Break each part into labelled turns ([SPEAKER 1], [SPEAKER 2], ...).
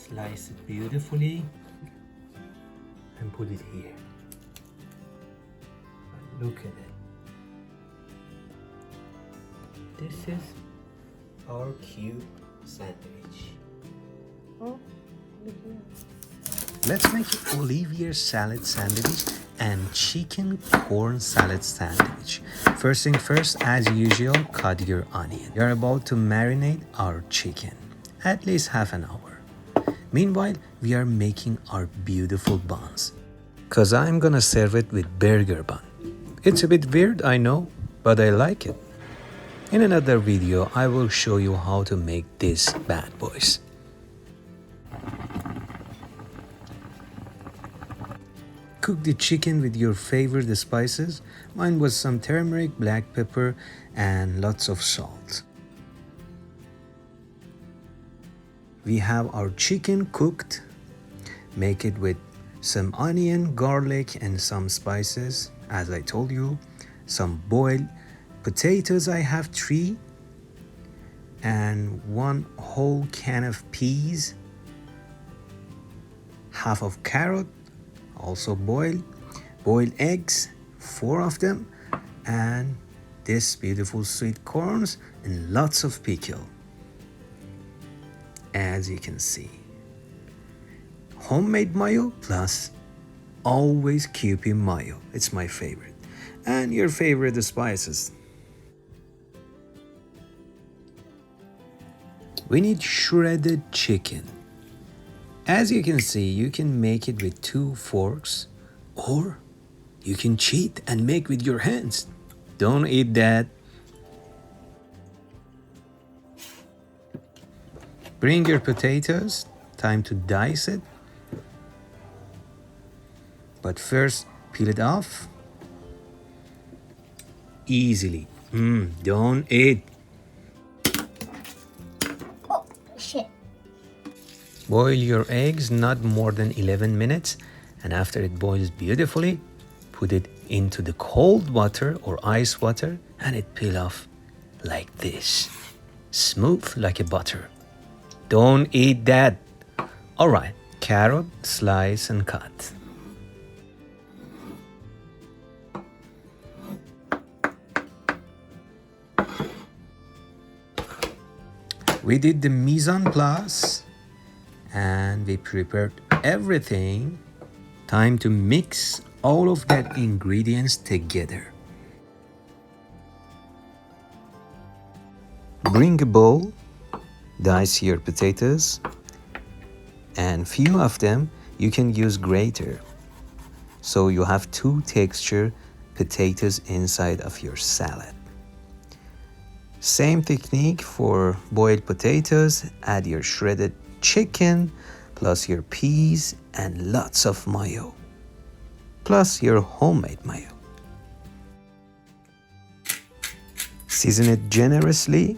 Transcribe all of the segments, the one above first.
[SPEAKER 1] slice it beautifully and put it here. Look at it. This is our cube sandwich. Oh, let's make Olivier salad sandwich and chicken corn salad sandwich. First thing first, as usual, cut your onion. We are about to marinate our chicken, at least half an hour. Meanwhile, we are making our beautiful buns, cause I'm gonna serve it with burger bun. It's a bit weird, I know, but I like it. In another video, I will show you how to make these bad boys. Cook the chicken with your favorite spices. Mine was some turmeric, black pepper, and lots of salt. We have our chicken cooked. Make it with some onion, garlic, and some spices. As I told you, some boiled potatoes, I have 3, and 1 whole can of peas, half of carrot, also boiled eggs, 4 of them, and this beautiful sweet corns and lots of pickle. As you can see, homemade mayo plus always Kewpie mayo. It's my favorite. And your favorite spices. We need shredded chicken. As you can see, you can make it with 2 forks, or you can cheat and make with your hands. Don't eat that. Bring your potatoes. Time to dice it. But first, peel it off. Easily. Don't eat.
[SPEAKER 2] Oh, shit.
[SPEAKER 1] Boil your eggs not more than 11 minutes, and after it boils beautifully, put it into the cold water or ice water, and it peel off like this. Smooth like a butter. Don't eat that. Alright, carrot, slice and cut. We did the mise en place and we prepared everything. Time to mix all of that ingredients together. Bring a bowl, dice your potatoes, and few of them you can use grater. So you have 2 texture potatoes inside of your salad. Same technique for boiled potatoes. Add your shredded chicken plus your peas and lots of mayo plus your homemade mayo. Season it generously.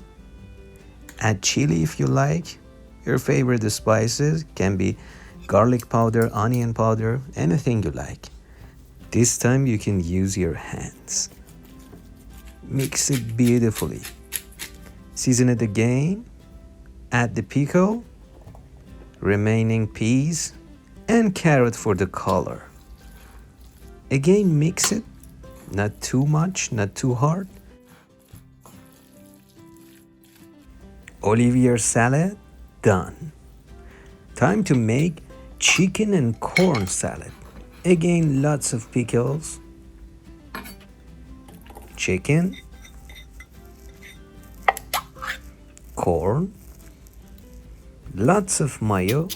[SPEAKER 1] Add chili if you like. Your favorite spices can be garlic powder, onion powder, anything you like. This time you can use your hands. Mix it beautifully. Season it again. Add the pickle, remaining peas, and carrot for the color. Again, mix it. Not too much, not too hard. Olivier salad done. Time to make chicken and corn salad. Again, lots of pickles, chicken, corn, lots of mayo.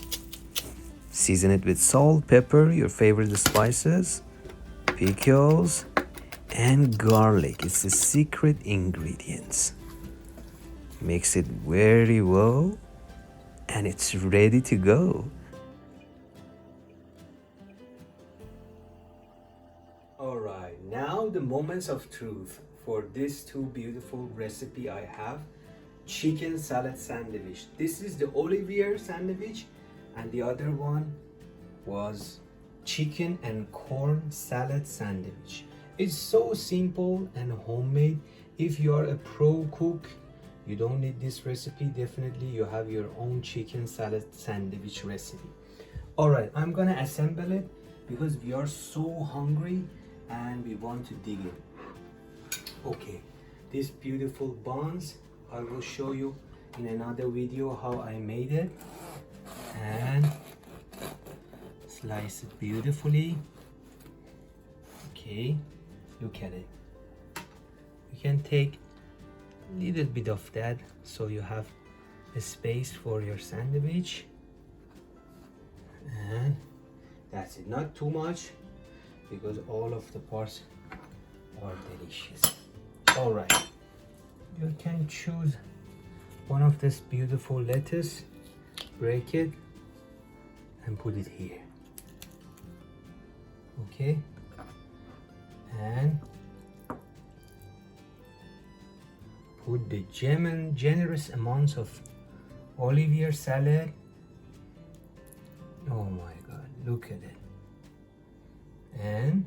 [SPEAKER 1] Season it with salt, pepper, your favorite spices, pickles, and garlic. It's the secret ingredients. Mix it very well, and it's ready to go. Alright, now the moments of truth for these 2 beautiful recipe I have. Chicken salad sandwich. This is the Olivier sandwich, and the other one was chicken and corn salad sandwich. It's so simple and homemade. If you are a pro cook, You don't need this recipe. Definitely you have your own chicken salad sandwich recipe. All right, I'm gonna assemble it because we are so hungry and we want to dig in. Okay, these beautiful buns, I will show you in another video how I made it. And slice it beautifully. Okay, look at it. You can take a little bit of that so you have a space for your sandwich. And that's it, not too much because all of the parts are delicious. All right, you can choose one of this beautiful lettuce, break it and put it here. Okay, and put the generous amounts of Olivier salad. Oh my god, look at it. And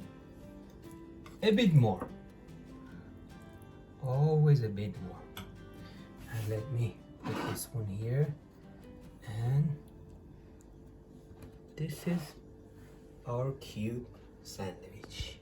[SPEAKER 1] a bit more, always a bit more. And let me put this one here. And this is our cute sandwich.